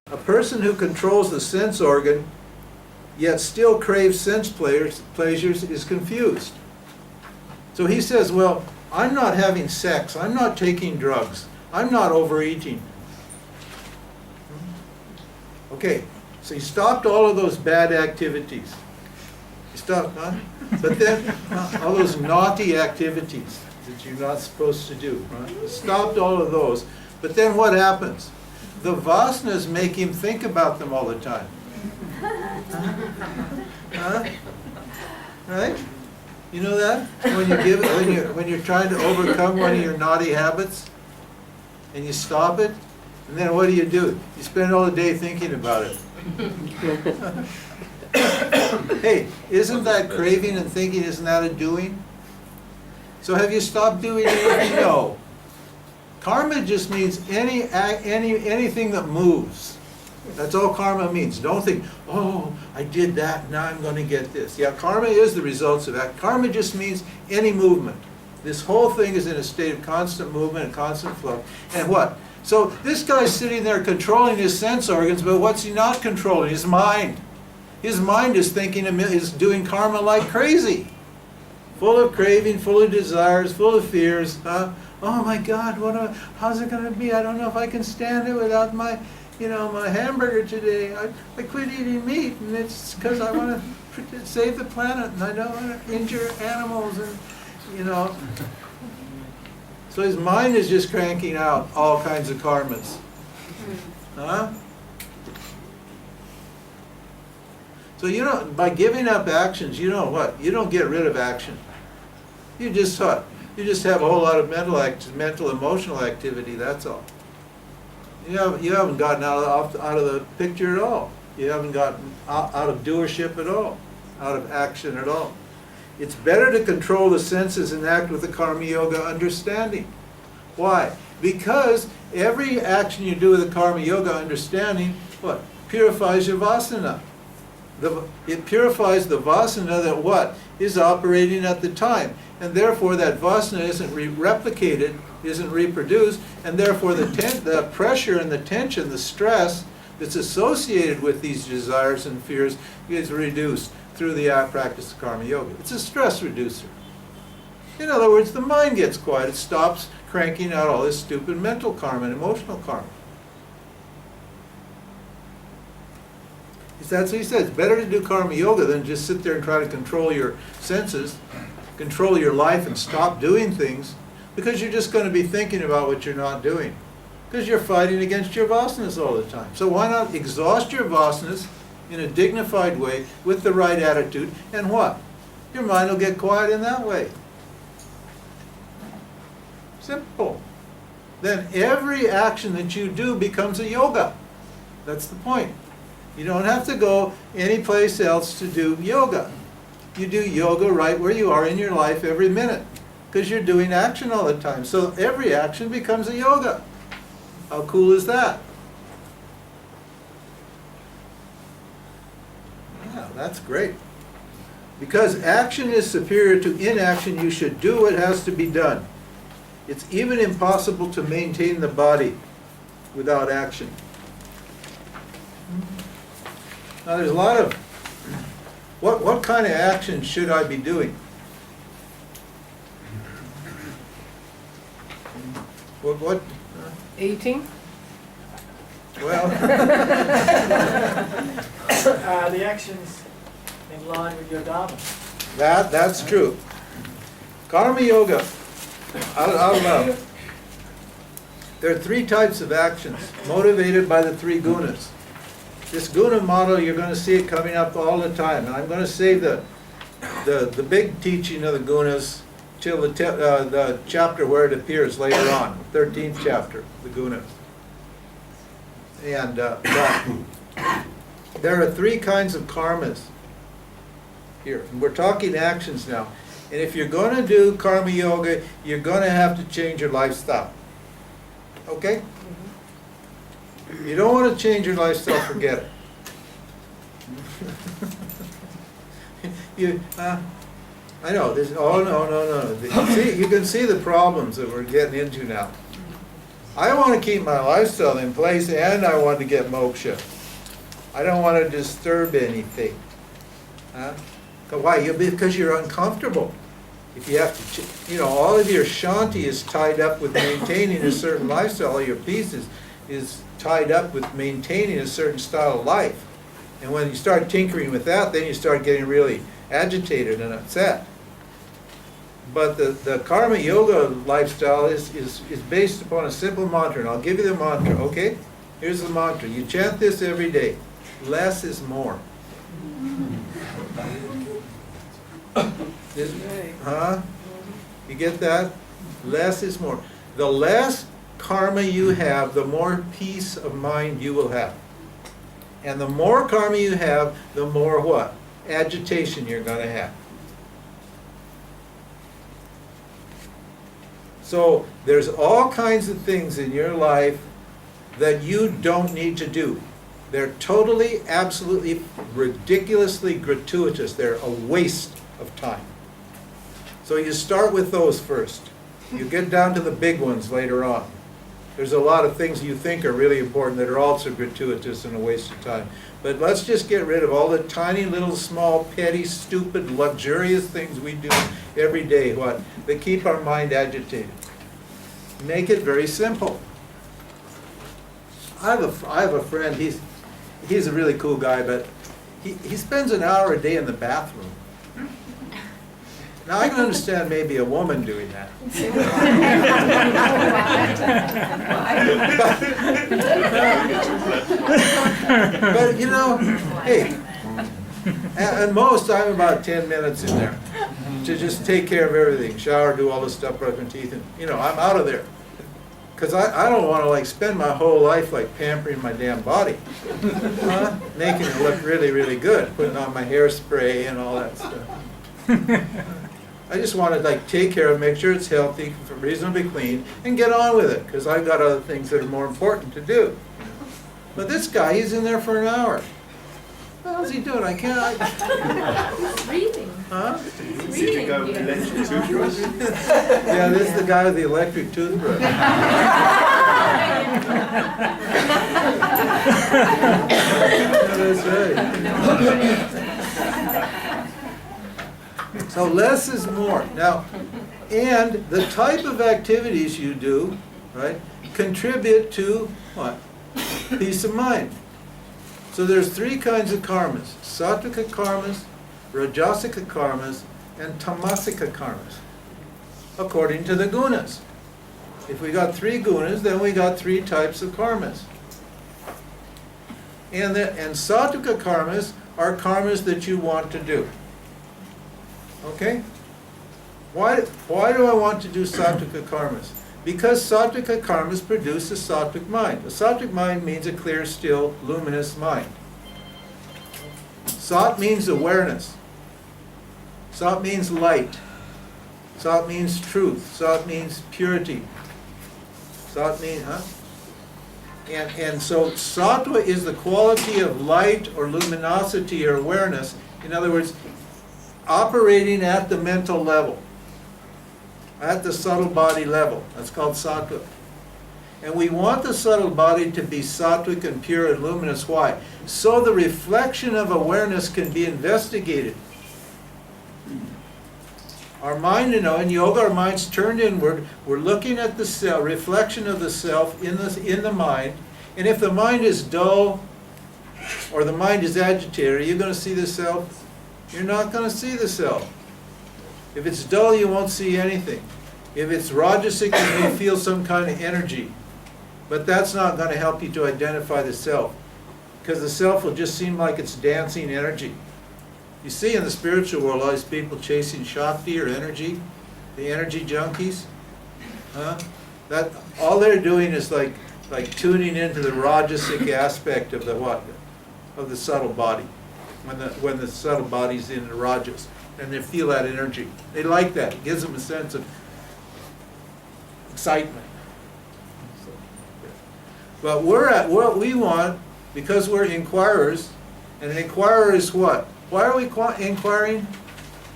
A person who controls the sense organ, yet still craves sense pleasures, is confused. So he says, well, I'm not having sex, I'm not taking drugs, I'm not overeating. Okay, so he stopped all of those bad activities. He stopped, huh? But then, all those naughty activities that you're not supposed to do. Right? He stopped all of those. But then what happens? The vasanas make him think about them all the time. Huh? Right? You know that? When you're trying to overcome one of your naughty habits, and you stop it, and then what do? You spend all the day thinking about it. Hey, isn't that craving and thinking, isn't that a doing? So have you stopped doing anything? No. Karma just means anything that moves. That's all karma means. Don't think, oh, I did that, now I'm going to get this. Yeah, karma is the results of that. Karma just means any movement. This whole thing is in a state of constant movement and constant flow. And what? So this guy's sitting there controlling his sense organs, but what's he not controlling? His mind. His mind is thinking, is doing karma like crazy. Full of craving, full of desires, full of fears. Oh my God, how's it going to be? I don't know if I can stand it without my hamburger today. I quit eating meat, and it's because I want to save the planet, and I don't want to injure animals, and So his mind is just cranking out all kinds of karmas. Huh? So by giving up actions, you know what? You don't get rid of action. You just what? You just have a whole lot of mental, emotional activity. That's all. You haven't gotten out of the picture at all. You haven't gotten out of doership at all, out of action at all. It's better to control the senses and act with the Karma Yoga understanding. Why? Because every action you do with the Karma Yoga understanding, what? Purifies your vasana. It purifies the vasana that what? Is operating at the time. And therefore that vasana isn't replicated, isn't reproduced, and therefore the pressure and the tension, the stress that's associated with these desires and fears is reduced through the practice of Karma Yoga. It's a stress reducer. In other words, the mind gets quiet. It stops cranking out all this stupid mental karma and emotional karma. That's what he says. It's better to do Karma Yoga than just sit there and try to control your senses, control your life, and stop doing things, because you're just going to be thinking about what you're not doing, because you're fighting against your vasanas all the time. So why not exhaust your vasanas in a dignified way with the right attitude, and what? Your mind will get quiet in that way. Simple. Then every action that you do becomes a yoga. That's the point. You don't have to go anyplace else to do yoga. You do yoga right where you are in your life every minute, because you're doing action all the time. So every action becomes a yoga. How cool is that? Yeah, that's great. Because action is superior to inaction, you should do what has to be done. It's even impossible to maintain the body without action. Now there's a lot of, what kind of action should I be doing? What? Eating? Well. The actions in line with your dharma. That's true. Karma Yoga. There are three types of actions motivated by the three gunas. This guna model, you're going to see it coming up all the time. And I'm going to save the big teaching of the gunas till the chapter where it appears later on, 13th chapter, the gunas. And there are three kinds of karmas here. And we're talking actions now. And if you're going to do Karma Yoga, you're going to have to change your lifestyle. Okay? You don't want to change your lifestyle, forget it. I know, no. See, you can see the problems that we're getting into now. I want to keep my lifestyle in place and I want to get moksha. I don't want to disturb anything. Huh? Why? Because you're uncomfortable. If you have to, all of your shanti is tied up with maintaining a certain lifestyle. All your peace is tied up with maintaining a certain style of life. And when you start tinkering with that, then you start getting really agitated and upset. But the karma yoga lifestyle is based upon a simple mantra. And I'll give you the mantra, okay? Here's the mantra. You chant this every day. Less is more. You get that? Less is more. The less karma you have, the more peace of mind you will have. And the more karma you have, the more what? Agitation you're going to have. So there's all kinds of things in your life that you don't need to do. They're totally, absolutely, ridiculously gratuitous. They're a waste of time. So you start with those first. You get down to the big ones later on. There's a lot of things you think are really important that are also gratuitous and a waste of time. But let's just get rid of all the tiny little small petty stupid luxurious things we do every day that keep our mind agitated. Make it very simple. I have a friend, he's a really cool guy, but he spends an hour a day in the bathroom. Now I can understand maybe a woman doing that. But hey, at most I'm about 10 minutes in there to just take care of everything, shower, do all this stuff, brush my teeth, and I'm out of there. Because I don't want to spend my whole life pampering my damn body, making it look really, really good, putting on my hairspray and all that stuff. I just want to take care of it, make sure it's healthy, reasonably clean, and get on with it, because I've got other things that are more important to do. But this guy, he's in there for an hour. What the hell's he doing? I can't. He's reading. Huh? He's reading. Electric toothbrush? Yeah, this is the guy with the electric toothbrush. That's right. So less is more. Now, and the type of activities you do, right, contribute to what? Peace of mind. So there's three kinds of karmas: sattvika karmas, rajasika karmas, and tamasika karmas, according to the gunas. If we got three gunas, then we got three types of karmas. And sattvika karmas are karmas that you want to do. Okay? Why do I want to do sattvika karmas? Because sattvika karmas produce a sattvic mind. A sattvic mind means a clear, still, luminous mind. Sat means awareness. Sat means light. Sat means truth. Sat means purity. Sat means, And so sattva is the quality of light or luminosity or awareness. In other words, operating at the mental level, at the subtle body level. That's called sattva. And we want the subtle body to be sattvic and pure and luminous. Why? So the reflection of awareness can be investigated. Our mind, in yoga, our mind's turned inward. We're looking at the self, reflection of the self in the mind. And if the mind is dull or the mind is agitated, are you going to see the self? You're not going to see the self. If it's dull, you won't see anything. If it's rajasic, you may feel some kind of energy. But that's not going to help you to identify the self, because the self will just seem like it's dancing energy. You see in the spiritual world all these people chasing Shakti or energy, the energy junkies. That all they're doing is like tuning into the rajasic aspect of of the subtle body. When the subtle body's in the rajas, and they feel that energy. They like that. It gives them a sense of excitement. But we're at what we want, because we're inquirers, And an inquirer is what? Why are we inquiring?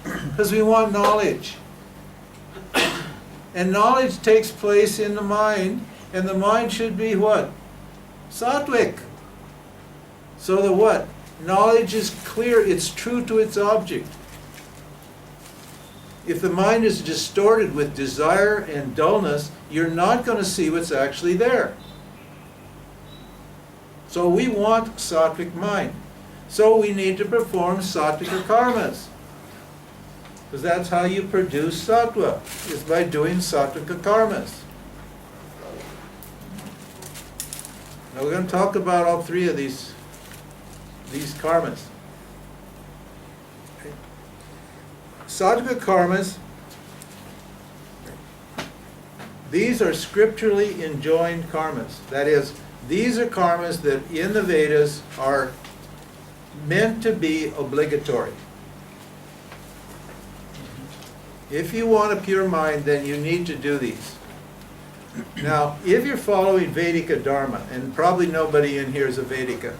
Because we want knowledge. And knowledge takes place in the mind, and the mind should be what? Sattvic. So the what? Knowledge is clear, it's true to its object. If the mind is distorted with desire and dullness, you're not going to see what's actually there. So we want sattvic mind. So we need to perform sattvika karmas. Because that's how you produce sattva, is by doing sattvika karmas. Now we're going to talk about all three of these karmas. Okay. Sattvika karmas, these are scripturally enjoined karmas. That is, these are karmas that in the Vedas are meant to be obligatory. If you want a pure mind, then you need to do these. Now, if you're following Vedika Dharma, and probably nobody in here is a Vedika.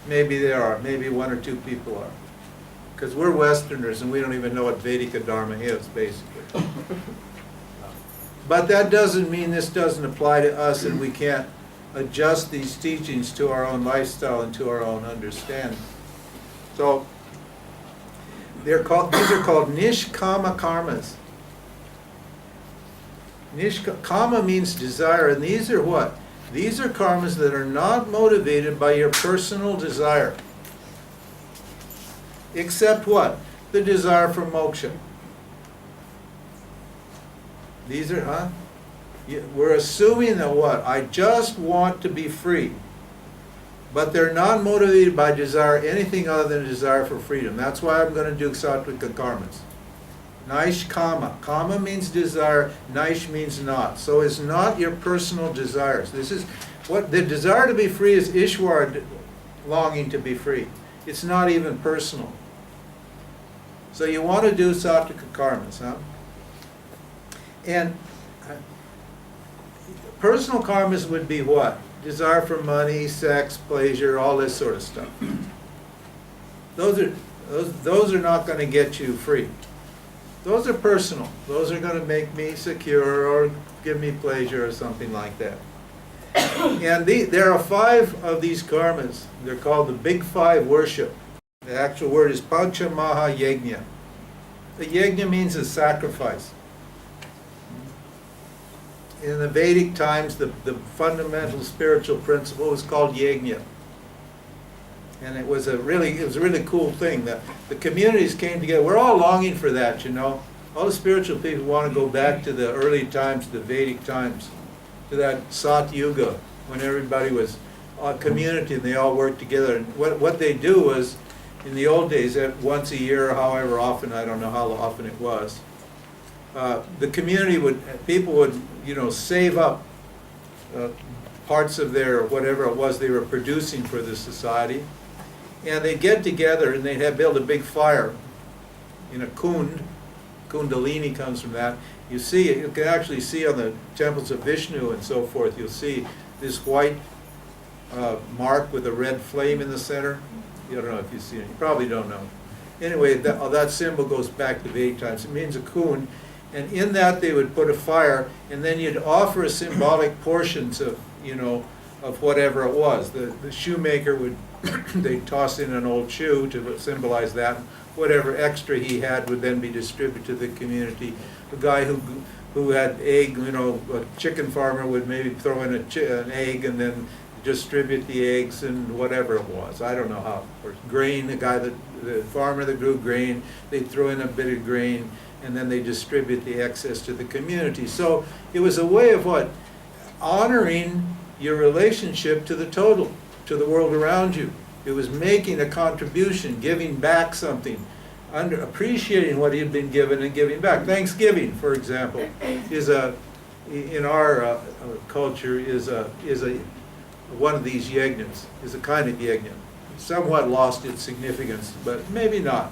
Maybe there are, maybe one or two people are. Because we're Westerners and we don't even know what Vedika Dharma is, basically. But that doesn't mean this doesn't apply to us and we can't adjust these teachings to our own lifestyle and to our own understanding. So, these are called nishkama karmas. Kama means desire, and these are what? These are karmas that are not motivated by your personal desire. Except what? The desire for moksha. These are, we're assuming that what? I just want to be free. But they're not motivated by desire, anything other than a desire for freedom. That's why I'm going to do sattvika karmas. Naish kama. Kama means desire, naish means not. So it's not your personal desires. This is what the desire to be free is Ishwar longing to be free. It's not even personal. So you want to do sattvika karmas, huh? And personal karmas would be what? Desire for money, sex, pleasure, all this sort of stuff. Those are not going to get you free. Those are personal. Those are going to make me secure or give me pleasure or something like that. And there are 5 of these karmas. They're called the Big 5 worship. The actual word is Pancha Maha Yajna. The yajna means a sacrifice. In the Vedic times, the fundamental spiritual principle was called yajna. And it was a really cool thing. The communities came together. We're all longing for that, you know. All the spiritual people want to go back to the early times, the Vedic times, to that Sat Yuga, when everybody was a community and they all worked together. And what they do was, in the old days, once a year, or however often, I don't know how often it was, the community people would, save up parts of their, whatever it was they were producing for the society, and they'd get together and they'd build a big fire in a kund. Kundalini comes from that. You can actually see on the temples of Vishnu and so forth, you'll see this white mark with a red flame in the center. You don't know if you've seen it. You probably don't know. Anyway, that symbol goes back to Vedic times. It means a kund. And in that they would put a fire, and then you'd offer a symbolic portions of, of whatever it was. The shoemaker would, they'd toss in an old shoe to symbolize that. Whatever extra he had would then be distributed to the community. The guy who had egg, a chicken farmer would maybe throw in an egg and then distribute the eggs and whatever it was. I don't know how. Or grain, the farmer that grew grain, they'd throw in a bit of grain, and then they distribute the excess to the community. So it was a way of what? Honoring your relationship to the total, to the world around you. It was making a contribution, giving back something, appreciating what had been given and giving back. Thanksgiving, for example, is in our culture is one of these yajnas, is a kind of yajna. Somewhat lost its significance, but maybe not.